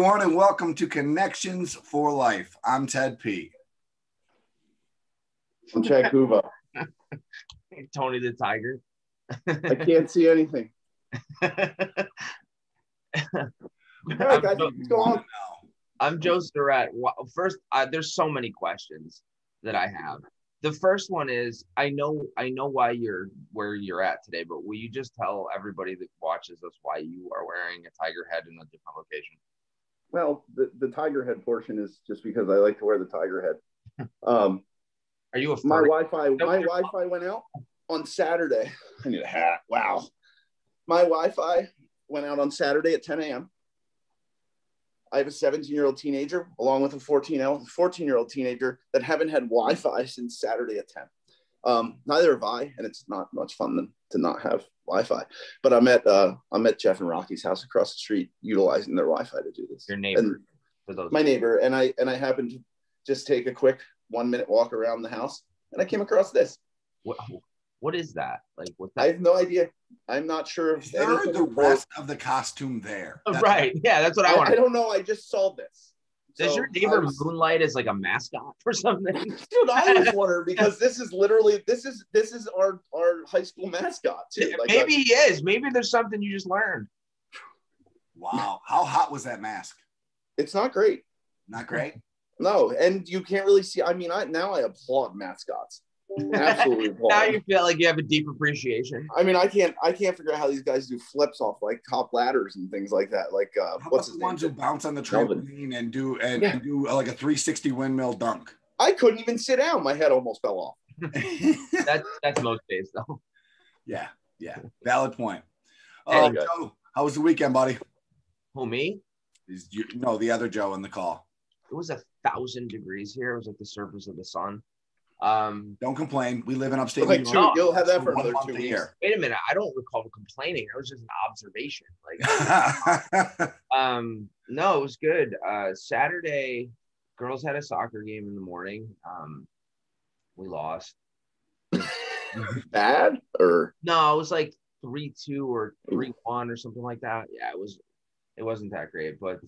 everyone, and welcome to Connections for Life. I'm Ted P. I'm Chad Kuva. Tony the Tiger. I can't see anything. All right, guys, let's go on. I'm Joe Surratt. First, there's so many questions that I have. The first one is, I know why you're where you're at today, but will you just tell everybody that watches us why you are wearing a tiger head in a different location? Well, the tiger head portion is just because I like to wear the tiger head. Are you a my Wi-Fi went out on Saturday. I need a hat. Wow. My Wi-Fi went out on Saturday at 10 a.m. I have a 17-year-old teenager along with a 14-year-old teenager that haven't had Wi-Fi since Saturday at 10. Neither have I, and it's not much fun to not have Wi-Fi. But I'm at Jeff and Rocky's house across the street, utilizing their Wi-Fi to do this. Your neighbor, my neighbor, and I happened to just take a quick 1-minute walk around the house, and I came across this. What is that? Like, what's that? I have no idea. I'm not sure if the rest of the costume there. Right. Yeah, that's what I want. I don't know. I just saw this. Does your neighbor moonlight as like a mascot or something? Dude, I was wondering because this is our high school mascot too. Like maybe he is. Maybe there's something you just learned. Wow. How hot was that mask? It's not great. Not great? No, and you can't really see. I mean, I applaud mascots. Absolutely applaud. Now you feel like you have a deep appreciation. I mean, I can't figure out how these guys do flips off like top ladders and things like that. Like what's his name? Ones who bounce on the trampoline and do like a 360 windmill dunk. I couldn't even sit down. My head almost fell off. That's most days though. Yeah. Valid point. Joe, how was the weekend, buddy? Who, me? No, the other Joe in the call. It was 1,000 degrees here. It was like the surface of the sun. Don't complain. We live in upstate New York. You'll have that for another 2 weeks. Wait a minute. I don't recall complaining. It was just an observation. Like, no, it was good. Saturday, girls had a soccer game in the morning. We lost. Bad or no? It was like 3-2 or 3-1 or something like that. Yeah, it wasn't that great, but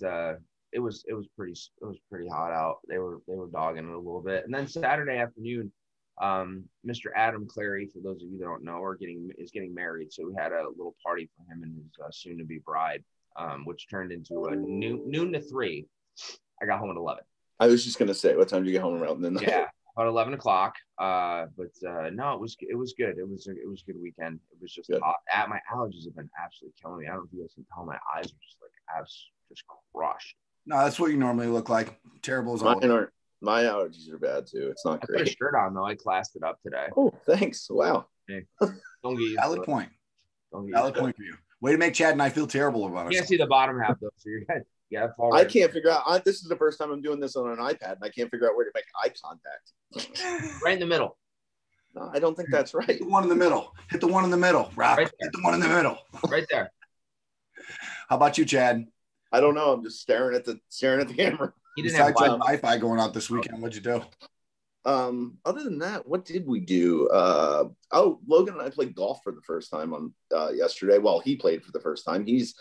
it was pretty hot out. They were dogging it a little bit. And then Saturday afternoon, Mr. Adam Clary, for those of you that don't know, is getting married. So we had a little party for him and his soon to be bride, which turned into a noon to 3. I got home at 11. I was just gonna say, what time did you get home around then? Yeah, about 11 o'clock. But no, it was good. It was a good weekend. It was just hot. My allergies have been absolutely killing me. I don't know if you guys can tell, my eyes are just like just crushed. No, that's what you normally look like. Terrible as always. My allergies are bad too. It's not great. I put a shirt on though. I classed it up today. Oh, thanks. Wow. Hey, don't get used Valid point. Valid point for you. Way to make Chad and I feel terrible about it. You can't see the bottom half though, so you're good. Yeah, I can't figure out. This is the first time I'm doing this on an iPad, and I can't figure out where to make eye contact. Right in the middle. No, I don't think that's right. Hit the one in the middle. Hit the one in the middle, Rock. Right Hit the one in the middle. Right there. How about you, Chad? I don't know. I'm just staring at the camera. You didn't have Wi-Fi going out this weekend. What'd you do? Other than that, what did we do? Logan and I played golf for the first time on yesterday. Well, he played for the first time. He's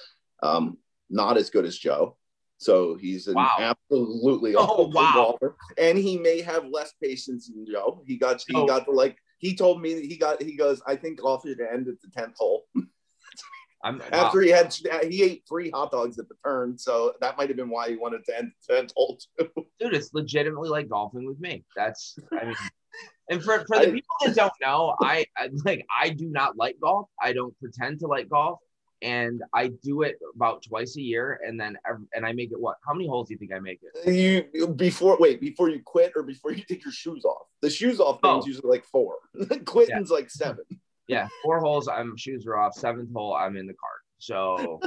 not as good as Joe, so he's an absolutely awful golfer, and he may have less patience than Joe. He told me that he goes, I think golf should end at the 10th hole. After he ate 3 hot dogs at the turn, so that might have been why he wanted to end the 10th hole too. Dude, it's legitimately like golfing with me. And for the people that don't know, I do not like golf. I don't pretend to like golf, and I do it about twice a year, and I make it what? How many holes do you think I make it? Before you quit or before you take your shoes off? The shoes off thing's usually like 4. Quitting's like 7. Yeah, 4 holes, shoes are off. 7th hole, I'm in the cart. So,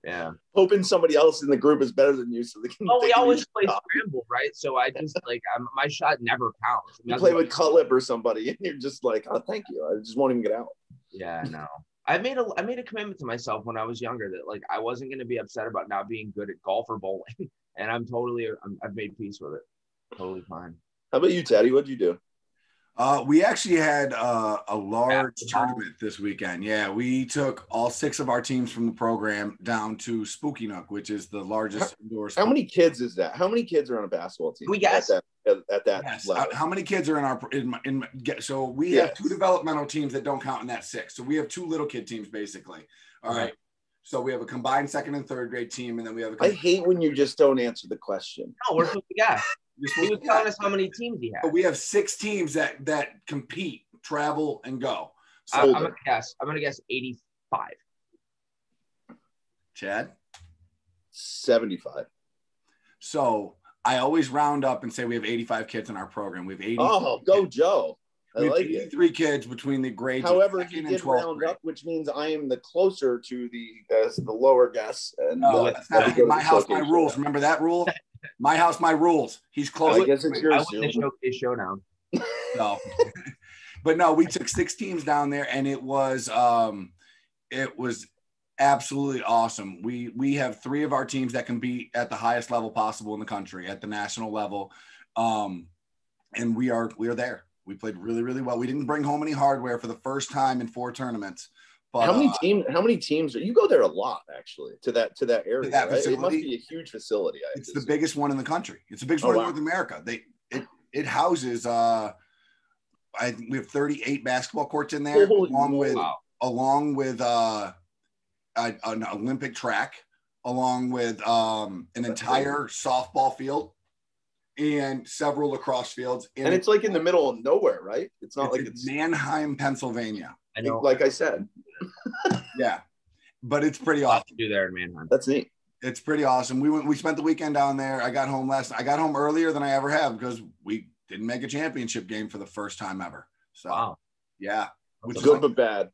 yeah. Hoping somebody else in the group is better than you, so they can. Oh, we always play scramble, right? So I just my shot never counts. You play with Cutlip or somebody, and you're just like, oh, thank you. I just won't even get out. Yeah, no. I made a commitment to myself when I was younger that I wasn't going to be upset about not being good at golf or bowling, and I've made peace with it. Totally fine. How about you, Teddy? What'd you do? We actually had a large tournament this weekend. Yeah, we took all 6 of our teams from the program down to Spooky Nook, which is the largest indoor sport. How many kids is that? How many kids are on a basketball team? We guess at that yes. level? How many kids are in our so we have 2 developmental teams that don't count in that 6. So we have 2 little kid teams basically. All right. So we have a combined 2nd and 3rd grade team, and then we have I hate when you just don't answer the question. No, we're supposed to guess. He was telling us how many teams he has. But we have 6 teams that compete, travel, and go. So I'm gonna guess. I'm gonna guess 85. Chad? 75. So I always round up and say we have 85 kids in our program. We have 80. Oh, go Joe. We have 83 kids between the grades. However, he did round up, which means I am the closer to the lower guess. And that's not my house, my rules. Remember that rule? My house, my rules. He's close. I guess it's yours. I win the showcase showdown. No, but no, we took 6 teams down there, and it was absolutely awesome. We have 3 of our teams that can be at the highest level possible in the country, at the national level, and we are there. We played really, really well. We didn't bring home any hardware for the first time in 4 tournaments. But, how many teams? You go there a lot, actually, to that area. That right? It must be a huge facility. It's the biggest one in the country. It's the biggest one in North America. It houses. I think we have 38 basketball courts in there, along with an Olympic track, along with an entire softball field, and several lacrosse fields. And it's like in the middle of nowhere, right? It's not like it's Manheim, Pennsylvania. I know. Like I said. Yeah, but it's pretty awesome. To do there in Manheim. That's neat. It's pretty awesome. We spent the weekend down there. I got home earlier than I ever have because we didn't make a championship game for the first time ever. So wow. Yeah. Good but bad.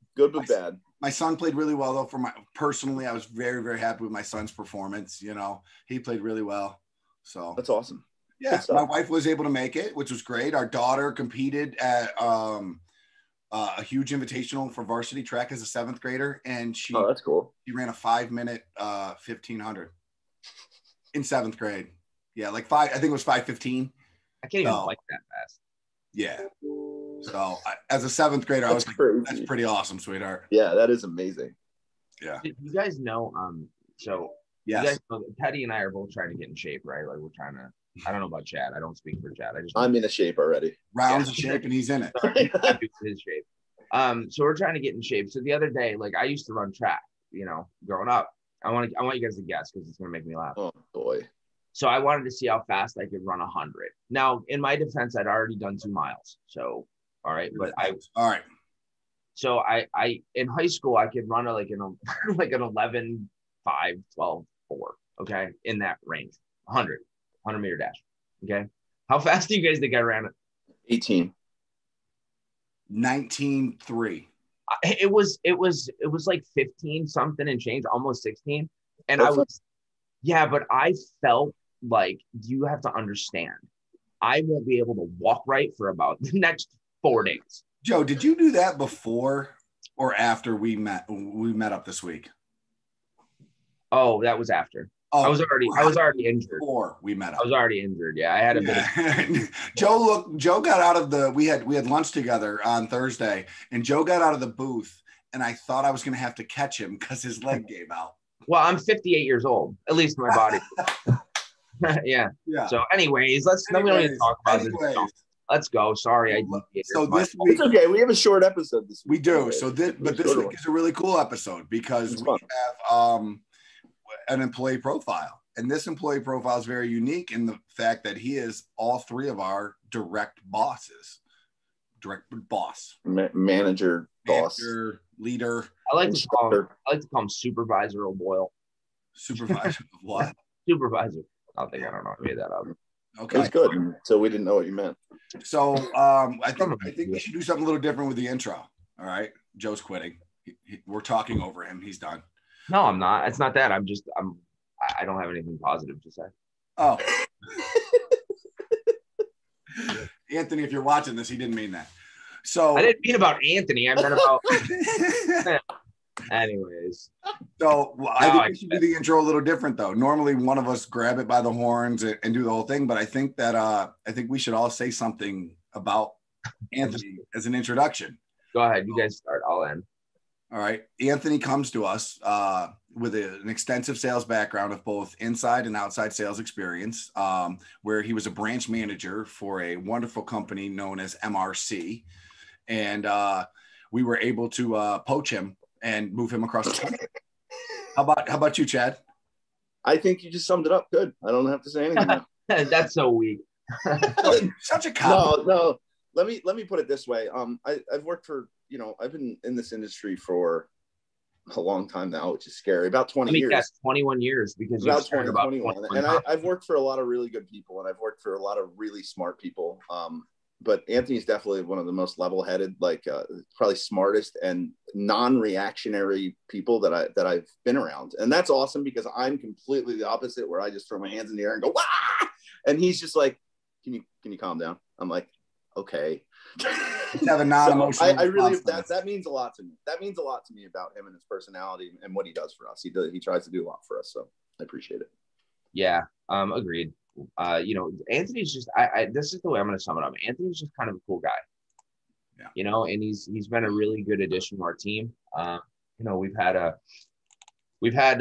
My son played really well though. Personally, I was very, very happy with my son's performance. You know, he played really well. So that's awesome. Yeah, my wife was able to make it, which was great. Our daughter competed at a huge invitational for varsity track as a 7th grader, and that's cool. She ran a 5-minute 1500 in 7th grade. Yeah, like I think it was 5:15. I can't even like that fast. Yeah. So as a 7th grader, I was like, "That's pretty awesome, sweetheart." Yeah, that is amazing. Yeah. Did you guys know? So yes, you guys know Teddy and I are both trying to get in shape, right? Like we're trying to. I don't know about Chad. I don't speak for Chad. I'm in a shape already. Rounds of shape, and he's in it. His shape. So we're trying to get in shape. So the other day, like I used to run track, growing up. I want you guys to guess because it's gonna make me laugh. Oh boy. So I wanted to see how fast I could run 100. Now, in my defense, I'd already done 2 miles. So all right, but all right. So I in high school I could run like an 11, 5, 12, 4. Okay, in that range, 100 meter dash. Okay, how fast do you guys think I ran it? 18. 19.3. It was like 15 something and change, almost 16. And Perfect. but I felt like you have to understand, I won't be able to walk right for about the next 4 days. Joe, did you do that before or after we met up this week? Oh, that was after. Oh, I was already injured. Before we met up. I was already injured. Yeah, I had a bit of Joe got out of we had lunch together on Thursday, and Joe got out of the booth, and I thought I was going to have to catch him because his leg gave out. Well, I'm 58 years old, at least my body. Yeah. So anyways, we don't need to talk about this. Let's go. Sorry. So this week, it's okay. We have a short episode this week. We do. So this week is a really cool episode because we have an employee profile. And this employee profile is very unique in the fact that he is all 3 of our direct bosses. Direct boss. Manager, boss. Leader. I like to call him Supervisor O'Boyle. Supervisor of what? Supervisor. I don't know. I made that up. Okay. That's good. So we didn't know what you meant. So I think we should do something a little different with the intro. All right. Joe's quitting. We're talking over him. He's done. No, I'm not. It's not that. I don't have anything positive to say. Oh. Anthony, if you're watching this, he didn't mean that. So I didn't mean about Anthony. I meant about anyways. So I think we should do the intro a little different though. Normally one of us grab it by the horns and do the whole thing, but I think that we should all say something about Anthony as an introduction. Go ahead. You guys start. I'll end. All right. Anthony comes to us with an extensive sales background of both inside and outside sales experience, where he was a branch manager for a wonderful company known as MRC. And we were able to poach him and move him across the country. How about you, Chad? I think you just summed it up good. I don't have to say anything now. That's so weak. Such a cop. No. Let me put it this way. I've worked for, I've been in this industry for a long time now, which is scary. About 20 years. That's 21 years because about 21. And I've worked for a lot of really good people, and I've worked for a lot of really smart people. But Anthony's definitely one of the most level-headed, probably smartest and non-reactionary people that I've been around. And that's awesome because I'm completely the opposite, where I just throw my hands in the air and go, "Wah!" And he's just like, can you calm down? I'm like, okay. Have a non-emotional I really, that means a lot to me. That means a lot to me about him and his personality and what he does for us. He tries to do a lot for us. So I appreciate it. Yeah. Agreed. Anthony's just, this is the way I'm going to sum it up. Anthony's just kind of a cool guy, and he's been a really good addition to our team. We've had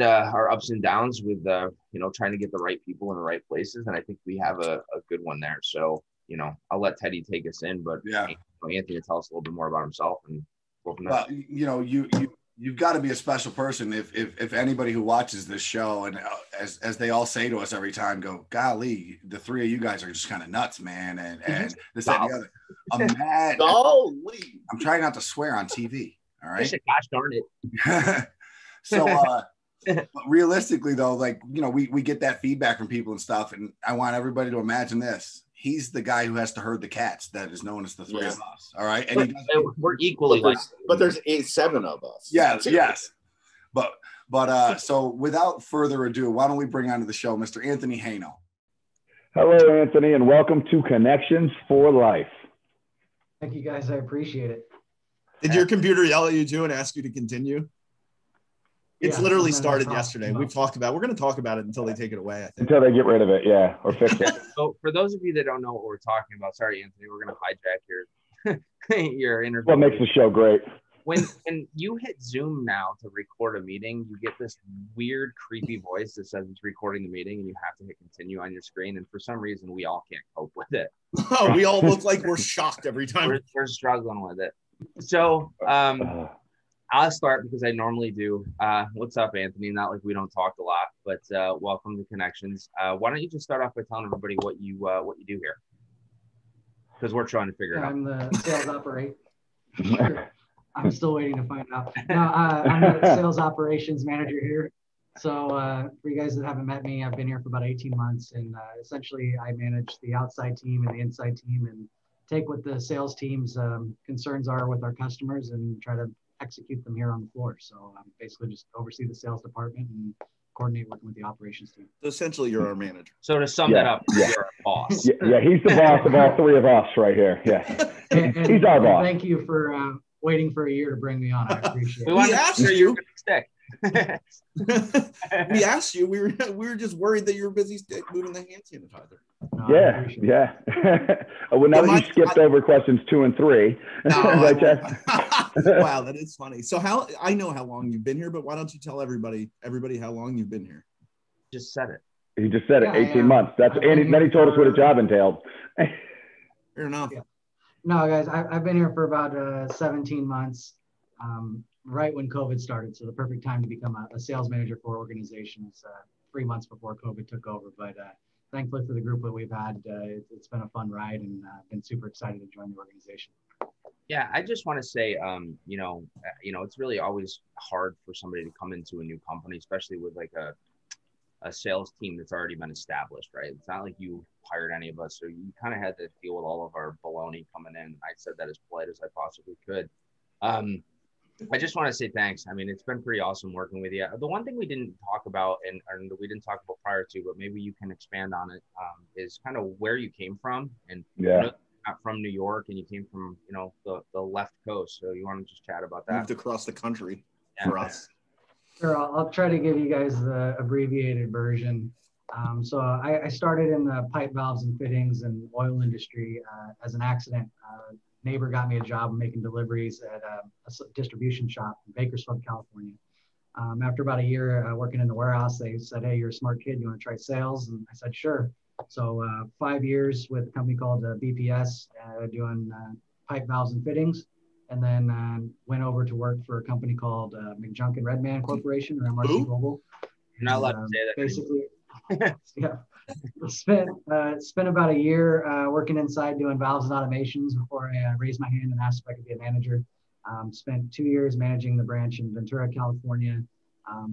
our ups and downs with, trying to get the right people in the right places. And I think we have a good one there. So, I'll let Teddy take us in, but Anthony will tell us a little bit more about himself and go from there. Well, you've got to be a special person if anybody who watches this show, and as they all say to us every time, go, golly, the three of you guys are just kind of nuts, man, and this, that, and the other. I'm trying not to swear on TV. All right. Gosh darn it. So, but realistically though, we get that feedback from people and stuff, and I want everybody to imagine this. He's the guy who has to herd the cats that is known as the three of us. All right. And we're equally but there's 7 of us. Yes. But so without further ado, why don't we bring onto the show Mr. Anthony Haenelt. Hello, Anthony, and welcome to Connections for Life. Thank you, guys. I appreciate it. Did your computer yell at you too and ask you to continue? It's literally started yesterday. We're going to talk about it until they take it away, I think. Until they get rid of it, or fix it. So for those of you that don't know what we're talking about, sorry, Anthony, we're going to hijack your interview. What makes the show great? When you hit Zoom now to record a meeting, you get this weird, creepy voice that says it's recording the meeting, and you have to hit continue on your screen. And for some reason, we all can't cope with it. Oh, we all look like we're shocked every time. We're struggling with it. So, I'll start because I normally do. What's up, Anthony? Not like we don't talk a lot, but welcome to Connections. Why don't you just start off by telling everybody what you do here? Because we're trying to figure it out. I'm the sales operator. I'm still waiting to find out. No, I'm the sales operations manager here. So for you guys that haven't met me, I've been here for about 18 months, and essentially I manage the outside team and the inside team, and take what the sales team's concerns are with our customers and try to execute them here on the floor. So basically just oversee the sales department and coordinate working with the operations team. So essentially you're our manager. So to sum that up, you're our boss. Yeah, he's the boss of all three of us right here. Yeah, and he's our boss. Thank you for waiting for a year to bring me on. I appreciate it. We asked you. Stick. We asked you. We were just worried that you were busy moving the hand sanitizer. Yeah. Well, now that you skipped over questions 2 and 3. Wow, that is funny. So I know how long you've been here, but why don't you tell everybody how long you've been here? Just said it. He just said it. 18 months. And then he told us what a job entailed. Fair enough. Yeah. No, guys, I've been here for about 17 months. Right when COVID started, so the perfect time to become a sales manager for organizations 3 months before COVID took over. But thankfully for the group that we've had, it's been a fun ride, and been super excited to join the organization. Yeah, I just want to say, it's really always hard for somebody to come into a new company, especially with like a sales team that's already been established, right? It's not like you hired any of us, so you kind of had to deal with all of our baloney coming in. I said that as polite as I possibly could. I just want to say thanks. I mean, it's been pretty awesome working with you. The one thing we didn't talk about, and we didn't talk about prior to, but maybe you can expand on it, is kind of where you came from. And you're not from New York, and you came from, the left coast. So you want to just chat about that? Moved across the country for us. Sure, I'll try to give you guys the abbreviated version. So I started in the pipe, valves, and fittings and oil industry as an accident. neighbor got me a job making deliveries at a distribution shop in Bakersfield, California. After about a year working in the warehouse, they said, "Hey, you're a smart kid. You want to try sales?" And I said, "Sure." So 5 years with a company called BPS, doing pipe valves and fittings, and then went over to work for a company called McJunk & Redman Corporation, or MRC Global. You're not allowed to say that. Basically, yeah. Spent about a year working inside doing valves and automations before I raised my hand and asked if I could be a manager. Spent 2 years managing the branch in Ventura, California.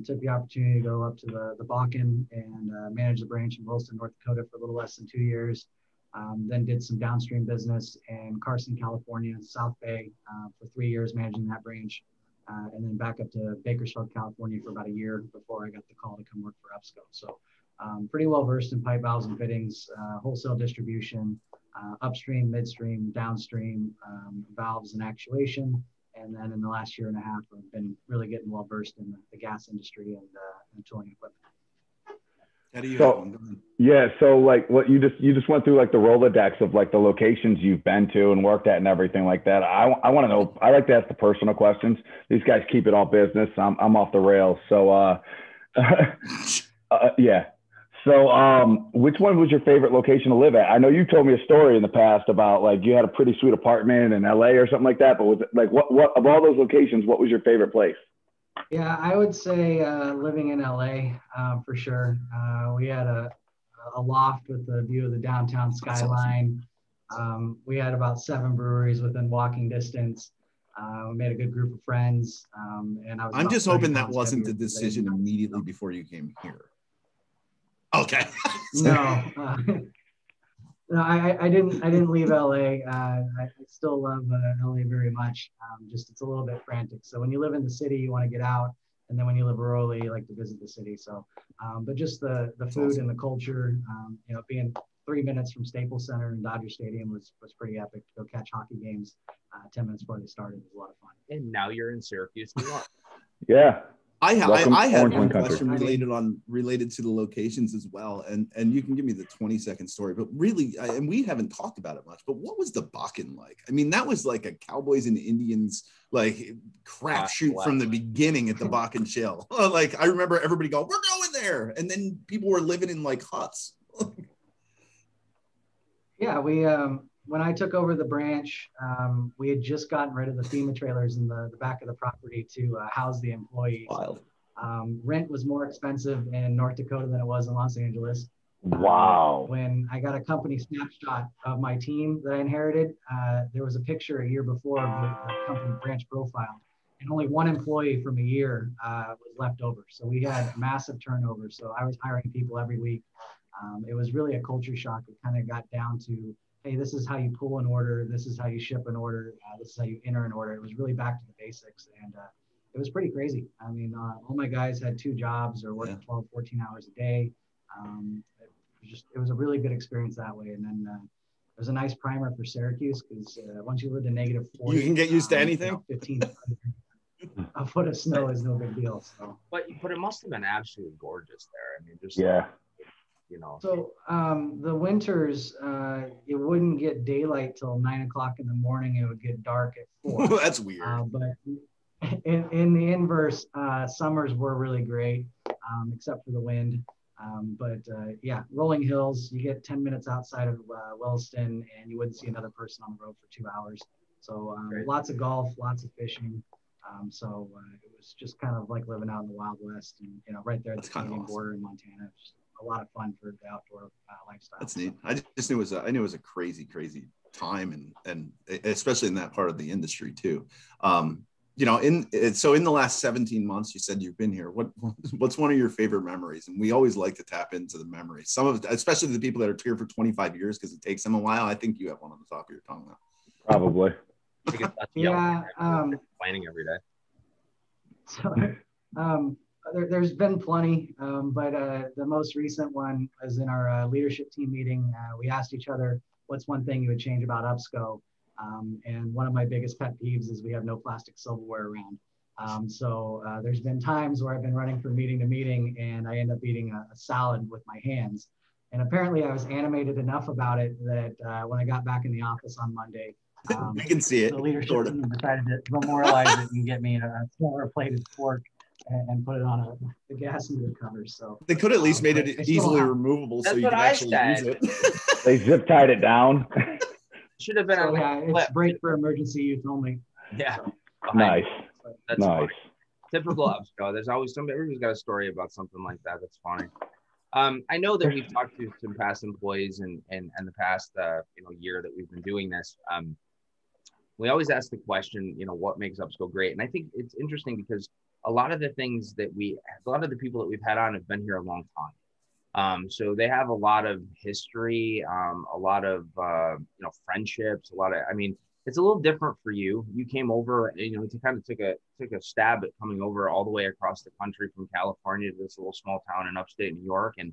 Took the opportunity to go up to the Bakken and manage the branch in Williston, North Dakota for a little less than 2 years. Then did some downstream business in Carson, California, South Bay for 3 years managing that branch. And then back up to Bakersfield, California for about a year before I got the call to come work for UPSCO. So pretty well versed in pipe valves and fittings, wholesale distribution, upstream, midstream, downstream, valves and actuation. And then in the last year and a half, I've been really getting well versed in the gas industry and tooling equipment. So like what you just went through, like the Rolodex of like the locations you've been to and worked at and everything like that. I want to know, I like to ask the personal questions. These guys keep it all business. I'm off the rails. So yeah. So which one was your favorite location to live at? I know you told me a story in the past about like you had a pretty sweet apartment in LA or something like that, but was it like what of all those locations, what was your favorite place? Yeah, I would say living in LA for sure. We had a loft with the view of the downtown skyline. We had about 7 breweries within walking distance. We made a good group of friends. And I'm just hoping that wasn't the decision immediately before you came here. Okay. No, no, I didn't leave LA. I still love LA very much. Just it's a little bit frantic. So when you live in the city, you want to get out, and then when you live rurally, you like to visit the city. So, but just the food and the culture, being 3 minutes from Staples Center and Dodger Stadium was pretty epic. To go catch hockey games 10 minutes before they started was a lot of fun. And now you're in Syracuse, New York. Yeah. I had one question related to the locations as well, and you can give me the 20-second story, but really, and we haven't talked about it much, but what was the Bakken like? I mean, that was like a Cowboys and Indians like crapshoot from the beginning at the Bakken Shale. Like I remember everybody going, "We're going there," and then people were living in like huts. Yeah, we when I took over the branch, we had just gotten rid of the FEMA trailers in the back of the property to house the employees. Wild. Rent was more expensive in North Dakota than it was in Los Angeles. Wow. When I got a company snapshot of my team that I inherited, there was a picture a year before of the company branch profile, and only 1 employee from a year was left over. So we had massive turnover. So I was hiring people every week. It was really a culture shock. It kind of got down to, hey, this is how you pull an order. This is how you ship an order. This is how you enter an order. It was really back to the basics. And it was pretty crazy. I mean, all my guys had 2 jobs or worked 12, 14 hours a day. It was a really good experience that way. And then it was a nice primer for Syracuse because once you live in -40, you can get used to anything. 15 a foot of snow is no big deal. So. But it must have been absolutely gorgeous there. I mean, just So the winters, it wouldn't get daylight till 9 o'clock in the morning. It would get dark at 4. That's weird. But in the inverse, summers were really great, except for the wind. Yeah, rolling hills. You get 10 minutes outside of Williston, and you wouldn't see another person on the road for 2 hours. So lots of golf, lots of fishing. It was just kind of like living out in the Wild West, and right there at the Canadian border in Montana. Just a lot of fun for the outdoor lifestyle. That's neat. I just knew it was a crazy time, and especially in that part of the industry too. In the last 17 months, you said you've been here. What's one of your favorite memories? And we always like to tap into the memories. Some of, especially the people that are here for 25 years, because it takes them a while. I think you have one on the top of your tongue now. Probably. Yeah. Planning every day. So, there's been plenty, but the most recent one was in our leadership team meeting. We asked each other, what's one thing you would change about UPSCO? And one of my biggest pet peeves is we have no plastic silverware around. There's been times where I've been running from meeting to meeting and I end up eating a salad with my hands. And apparently I was animated enough about it that when I got back in the office on Monday, We can see it. The leadership team decided to memorialize it and get me a silver plated fork and put it on the gas meter cover. So they could at least made it easily removable so you could actually use it. They zip tied it down. Should have been. So, yeah, it's break for emergency use only. Yeah. So, nice. That's nice. Funny. Typical UPSCO. There's always everybody's got a story about something like that. That's funny. I know that we've talked to some past employees and the past year that we've been doing this. We always ask the question, what makes UPSCO great? And I think it's interesting because a lot of the people that we've had on have been here a long time. So they have a lot of history, a lot of friendships, it's a little different for you. You came over, to kind of took a stab at coming over all the way across the country from California to this little small town in upstate New York. And,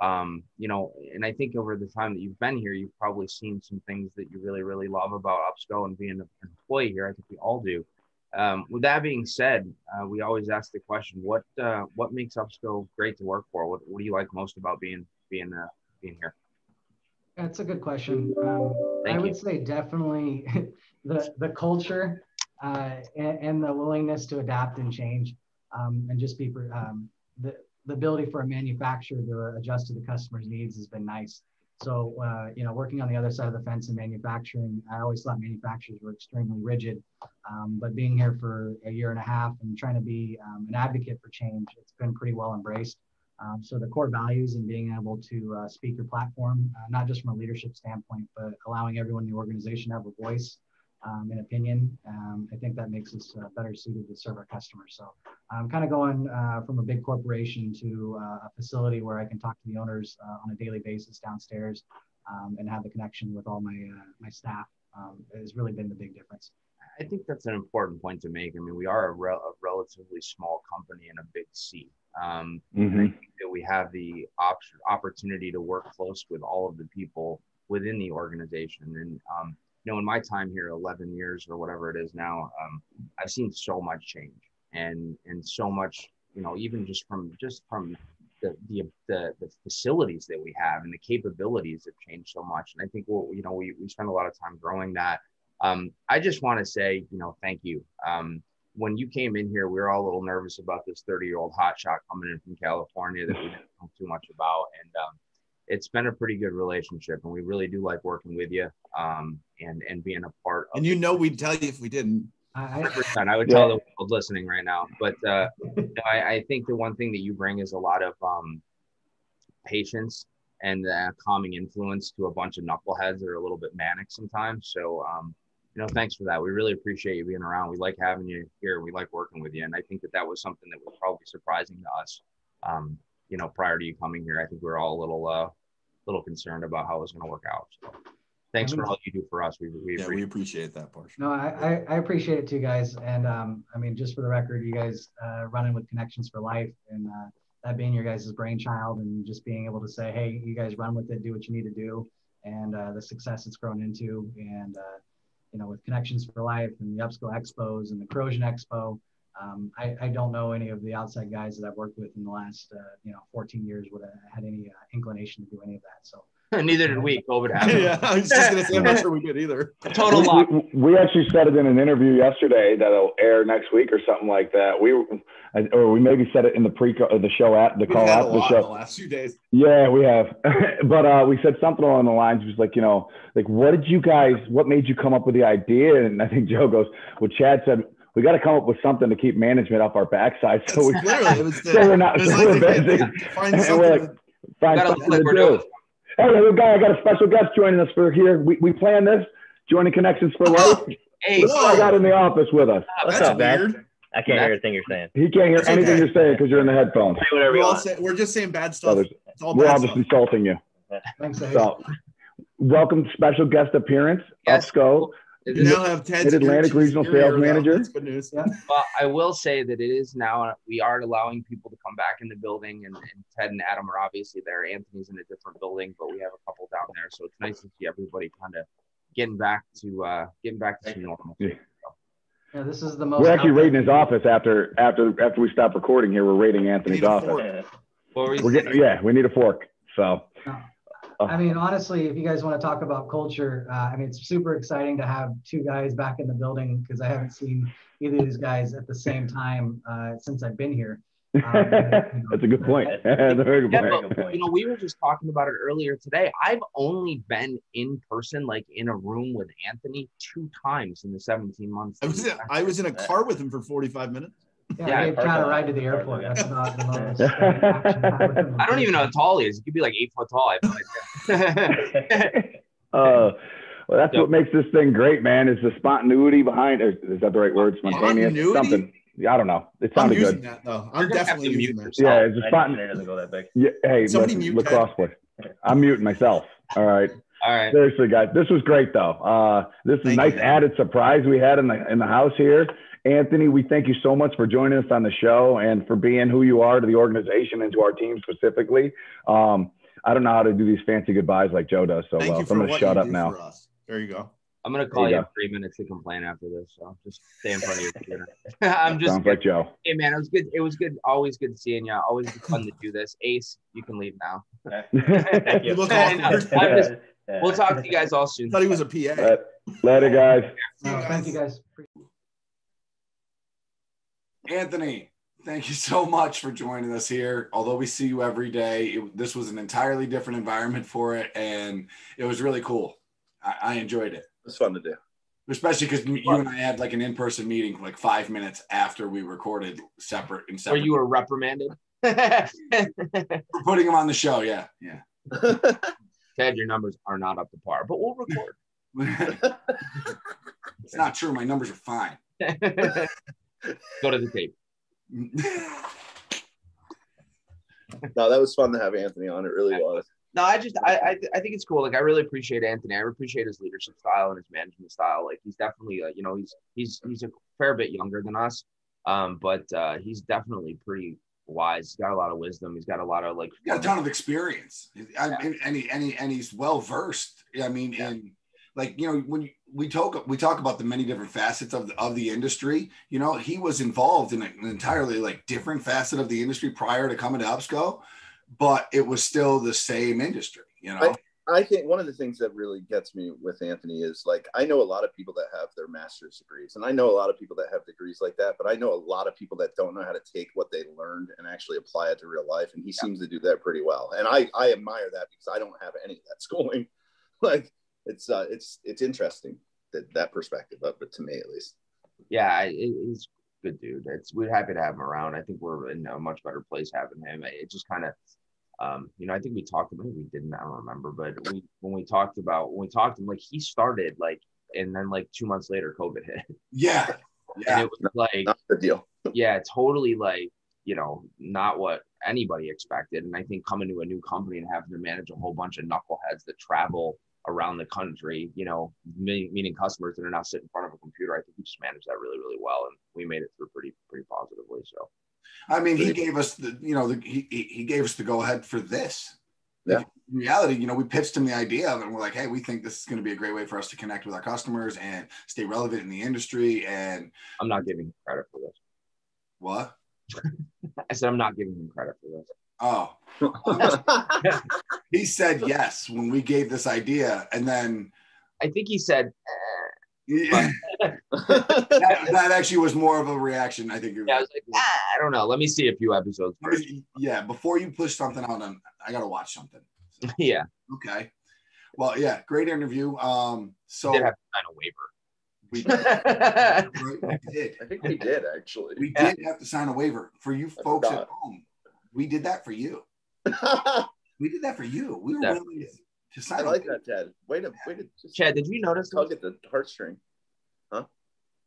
and I think over the time that you've been here, you've probably seen some things that you really, really love about UPSCO and being an employee here. I think we all do. With that being said, we always ask the question, what makes UPSCO great to work for? What do you like most about being here? That's a good question. I would say definitely the culture and the willingness to adapt and change, and just be the ability for a manufacturer to adjust to the customer's needs has been nice. So, working on the other side of the fence in manufacturing, I always thought manufacturers were extremely rigid, but being here for a year and a half and trying to be an advocate for change, it's been pretty well embraced. So the core values and being able to speak your platform, not just from a leadership standpoint, but allowing everyone in the organization to have a voice and opinion, I think that makes us better suited to serve our customers. So I'm kind of going from a big corporation to a facility where I can talk to the owners on a daily basis downstairs and have the connection with all my staff has really been the big difference. I think that's an important point to make. I mean, we are a relatively small company in a big seat. I think that we have the opportunity to work close with all of the people within the organization. And, in my time here, 11 years or whatever it is now, I've seen so much change and so much, even just from the facilities that we have and the capabilities have changed so much. And I think, we spend a lot of time growing that. I just want to say, thank you. When you came in here, we were all a little nervous about this 30-year-old hotshot coming in from California that we didn't know too much about. And it's been a pretty good relationship, and we really do like working with you and being a part of it. We'd tell you if we didn't. 100%. I would tell the world listening right now. But I think the one thing that you bring is a lot of patience and calming influence to a bunch of knuckleheads that are a little bit manic sometimes. So, thanks for that. We really appreciate you being around. We like having you here. We like working with you. And I think that was something that was probably surprising to us, prior to you coming here. I think we were all a little concerned about how it was going to work out. So thanks for all you do for us. We appreciate that part. No, I appreciate it too, guys. And just for the record, you guys running with Connections for Life and that being your guys' brainchild and just being able to say, hey, you guys run with it, do what you need to do. And the success it's grown into. And, with Connections for Life and the UPSCO Expos and the Corrosion Expo, I don't know any of the outside guys that I've worked with in the last, 14 years would have had any inclination to do any of that. So neither did we. COVID happened. Yeah, I was just going to say, I'm not sure we did either. Total lock. We actually said it in an interview yesterday that'll air next week or something like that. We maybe said it in the show app, the call app, the show. The last few days. Yeah, we have. But we said something along the lines, just like, what made you come up with the idea? And I think Joe goes, well, Chad said, we got to come up with something to keep management off our backside. So we're busy. Find something to do. Hey, I got a special guest joining us for here. We planned this, joining Connections for Life. Hey, I got in the office with us. What's up, man? I can't hear anything you're saying. He can't hear anything you're saying because you're in the headphones. Say whatever you want. We're just saying bad stuff. We're all just insulting you. Thanks, so, welcome to special guest appearance. UPSCO. You now have Ted, Atlantic Regional Sales Manager. That's good news. Yeah. Well, I will say that it is now, we are allowing people to come back in the building, and Ted and Adam are obviously there. Anthony's in a different building, but we have a couple down there. So it's nice to see everybody kind of getting back to some normal. Yeah, this is the most. We're actually raiding his office after we stop recording here. We're raiding Anthony's office. Well, we need a fork. So. I mean, honestly, if you guys want to talk about culture, I mean, it's super exciting to have two guys back in the building because I haven't seen either of these guys at the same time since I've been here. That's a good point. That's a very good point. You know, we were just talking about it earlier today. I've only been in person, like in a room with Anthony, 2 times in the 17 months. I was in a car with him for 45 minutes. Yeah, I gave Chad a ride to the airport. That's about the most action I had with him. I don't even know how tall he is. He could be like 8 foot tall. Well, that's what makes this thing great, man, is the spontaneity behind it. Is that the right word? Spontaneous? Something. Yeah, I don't know. It sounded good. That, though. I'm definitely using that. Yeah, it's a spontaneous. Doesn't go that big. Yeah, hey, lacrosse player. I'm muting myself. All right. All right. Seriously, guys, this was great, though. This is a nice added surprise we had in the house here. Anthony, we thank you so much for joining us on the show and for being who you are to the organization and to our team specifically. I don't know how to do these fancy goodbyes like Joe does so well. So I'm going to shut up now. There you go. I'm going to call you in 3 minutes to complain after this. So just stay in front of your computer. I'm just Sounds like Joe. Hey, man, it was good. It was good. Always good seeing you. Always fun to do this. Ace, you can leave now. Thank you. Look we'll talk to you guys all soon. I thought he was a PA. Later, guys. Thank you, guys. Anthony, thank you so much for joining us here. Although we see you every day, this was an entirely different environment for it, and it was really cool. I enjoyed it. It was fun to do. Especially because you and I had like an in-person meeting like 5 minutes after we recorded separate. Where you were reprimanded? For putting him on the show, yeah. Ted, your numbers are not up to par, but we'll record. It's not true. My numbers are fine. Go to the tape. No, that was fun to have Anthony on. It really was. No, I think it's cool. Like, I really appreciate Anthony. I appreciate his leadership style and his management style. Like, he's definitely, he's a fair bit younger than us, but he's definitely pretty wise. He's got a lot of wisdom. He's got a lot of he's got a ton of experience. And he's well versed. I mean, when we talk about the many different facets of the industry, he was involved in an entirely different facet of the industry prior to coming to UPSCO, but it was still the same industry, I think one of the things that really gets me with Anthony is I know a lot of people that have their master's degrees, and I know a lot of people that have degrees like that, but I know a lot of people that don't know how to take what they learned and actually apply it to real life. And he seems to do that pretty well. And I admire that because I don't have any of that schooling. It's interesting that perspective of it, to me at least. Yeah, he's a good dude. We're happy to have him around. I think we're in a much better place having him. It just kind of, I think we talked about, maybe we didn't, I don't remember, but when we talked to him, he started and then 2 months later, COVID hit. Yeah. And it was not the deal. Yeah, totally not what anybody expected. And I think coming to a new company and having to manage a whole bunch of knuckleheads that travel around the country, meeting customers that are now sitting in front of a computer, I think we just managed that really, really well, and we made it through pretty positively. So, I mean, he gave us he gave us the go ahead for this. Yeah. In reality, we pitched him the idea of it, and we're like, hey, we think this is going to be a great way for us to connect with our customers and stay relevant in the industry. And I'm not giving him credit for this. What? I said I'm not giving him credit for this. Oh, he said yes when we gave this idea, and then I think he said that actually was more of a reaction. I think. I was like, I don't know. Let me see a few episodes first. Yeah, before you push something out, I gotta watch something. So. Yeah. Okay. Well, yeah, great interview. So we did have to sign a waiver. We did. I think we did actually. We did have to sign a waiver for you folks at home. We did that for you. We did that for you. We were willing to sign. I like that, Ted. Wait to just Chad, did you notice? Tug at the heartstring. Huh?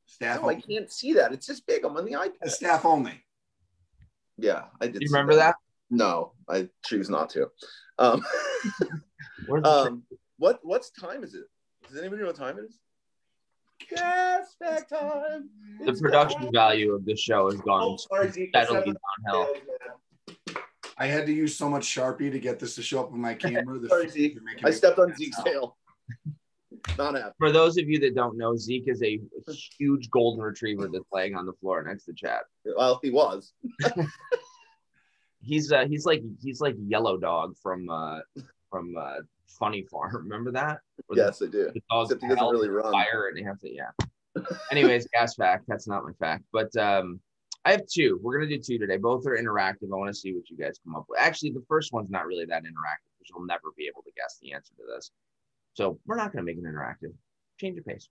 Staff. No, I can't see that. It's just big. I'm on the iPad. The staff only. Yeah, I did. Do you remember that? No, I choose not to. What's time is it? Does anybody know what time it is? Gas back time. The production value of this show has gone steadily downhill. I had to use so much Sharpie to get this to show up on my camera. Sorry, Zeke. I stepped on Zeke's tail. Not happy. For those of you that don't know, Zeke is a huge golden retriever that's laying on the floor next to Chad. Well, he was. He's like Yellow Dog from Funny Farm. Remember that? Yes, I do. The dogs Except he doesn't really run. Fire and they have to, yeah. Anyways, gas fact. That's not my fact. But I have two. We're going to do two today. Both are interactive. I want to see what you guys come up with. Actually, the first one's not really that interactive because you'll never be able to guess the answer to this. So we're not going to make it interactive. Change of pace.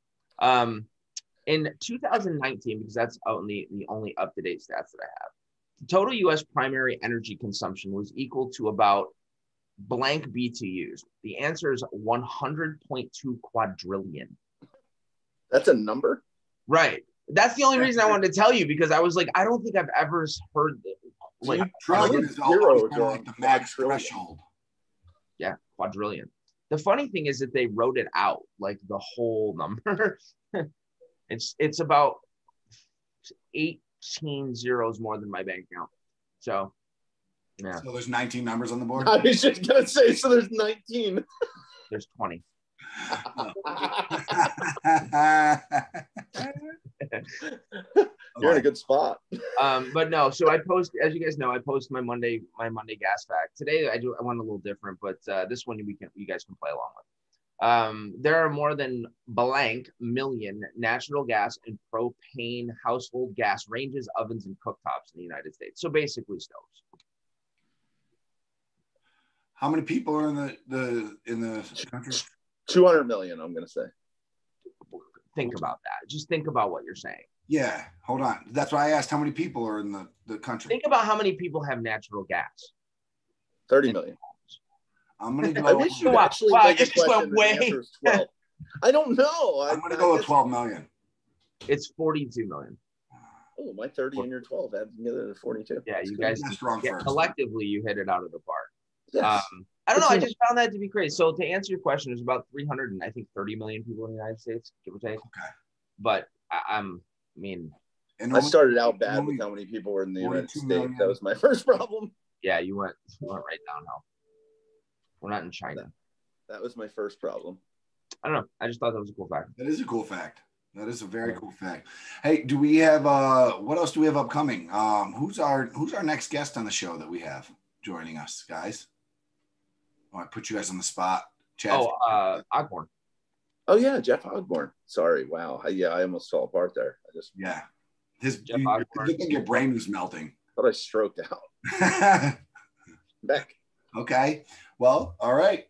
In 2019, because that's only the only up-to-date stats that I have, the total U.S. primary energy consumption was equal to about blank BTUs. The answer is 100.2 quadrillion. That's a number? Right. That's the only reason I wanted to tell you, because I was like, I don't think I've ever heard like trillion is always like the max threshold. Yeah, quadrillion. The funny thing is that they wrote it out like the whole number. It's about 18 zeros more than my bank account. So yeah. So there's 19 numbers on the board. I was just gonna say, so there's 19. There's 20. You're in a good spot. But no, so I post, as you guys know, I post my Monday gas fact. Today I went a little different, but this one you guys can play along with. There are more than blank million natural gas and propane household gas ranges, ovens, and cooktops in the United States. So basically stoves. How many people are in the country? 200 million, I'm going to say. Think about that. Just think about what you're saying. Yeah, hold on. That's why I asked how many people are in the country. Think about how many people have natural gas. 30 million. I'm going to go. I wish you actually make a question and the answer is 12. I don't know. I'm going to go with 12 million. It's 42 million. Oh, my 30 and your 12 add together to 42. Yeah, you guys collectively you hit it out of the park. Yes. I don't know. I just found that to be crazy. So to answer your question, there's about 30 million people in the United States, give or take. Okay. But I mean, I started out bad with how many people were in the United States. That was my first problem. Yeah, you went right downhill. We're not in China. That was my first problem. I don't know. I just thought that was a cool fact. That is a cool fact. That is a very cool fact. Hey, do we have what else do we have upcoming? Who's our next guest on the show that we have joining us, guys? Oh, I put you guys on the spot. Chad. Ogborn. Oh yeah, Jeff Ogborn. Sorry, wow. I almost fell apart there. I think your brain was melting. Thought I stroked out. Back. Okay. Well, all right.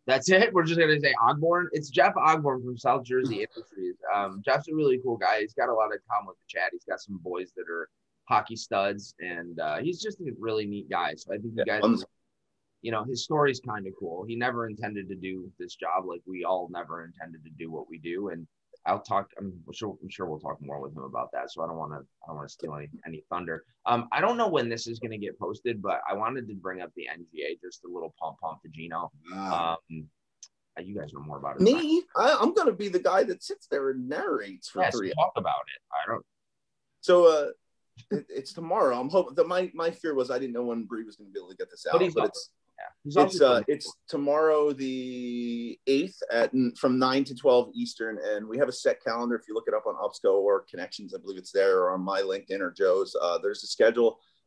That's it. We're just gonna say Ogborn. It's Jeff Ogborn from South Jersey Industries. Jeff's a really cool guy. He's got a lot of time with the chat. He's got some boys that are hockey studs, and he's just a really neat guy. So I think you guys, his story's kind of cool. He never intended to do this job, like we all never intended to do what we do. And I'm sure we'll talk more with him about that. So I don't want to steal any thunder. I don't know when this is going to get posted, but I wanted to bring up the NGA, just a little pump to Gino. You guys know more about it. Me? I'm going to be the guy that sits there and narrates for 3 hours. Talk about it. I don't. So it's tomorrow. I'm hoping that my fear was I didn't know when Bree was going to be able to get this out, but it's tomorrow the 8th from 9 to 12 Eastern, and we have a set calendar. If you look it up on UPSCO or Connections, I believe it's there, or on my LinkedIn or Joe's. There's a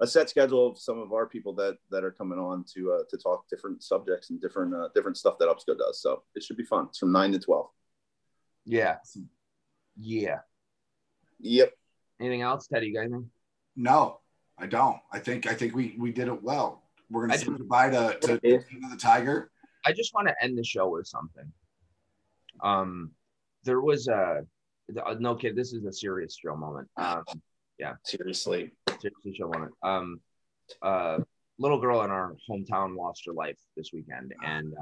set schedule of some of our people that are coming on to talk different subjects and different stuff that UPSCO does. So it should be fun. It's from 9 to 12. Yeah. Yep. Anything else, Teddy? You guys know? No, I don't. I think we did it well. We're going to say goodbye to the Tiger. I just want to end the show with something. There was no kid. This is a serious show moment. Yeah, seriously show moment. Little girl in our hometown lost her life this weekend, and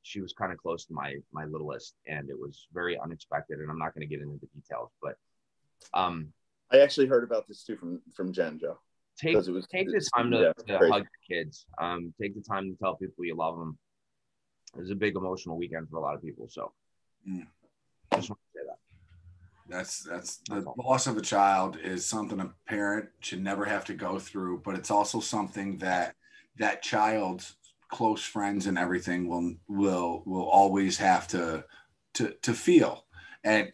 she was kind of close to my littlest, and it was very unexpected. And I'm not going to get into the details, but I actually heard about this too from Jen, Joe. Take the time to hug your kids. Take the time to tell people you love them. It was a big emotional weekend for a lot of people. So just want to say that. That's the loss of a child is something a parent should never have to go through, but it's also something that child's close friends and everything will always have to feel. And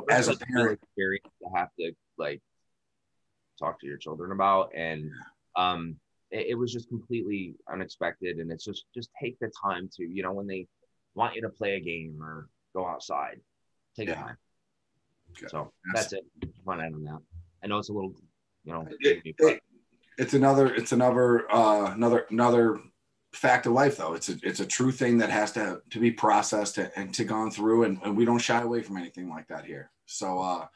as a parent, you have to talk to your children about, and it was just completely unexpected. And it's just take the time to, when want you to play a game or go outside. Take your time. Okay. So that's it. Fun end on that. I know it's a little, it's another fact of life, though. It's a true thing that has to be processed and to gone through, and we don't shy away from anything like that here. So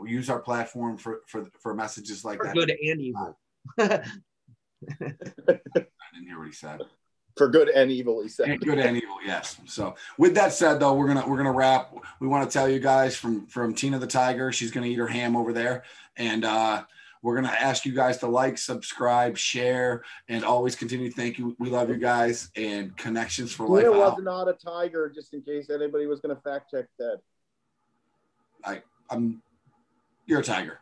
we use our platform for messages like that. Good and evil. I didn't hear what he said. For good and evil, he said. Good and evil, yes. So with that said, though, we're gonna wrap. We want to tell you guys from Tina the Tiger, she's gonna eat her ham over there, and we're gonna ask you guys to like, subscribe, share, and always continue. Thank you. We love you guys, and connections for life. Tina was not a tiger, just in case anybody was gonna fact check that. You're a tiger.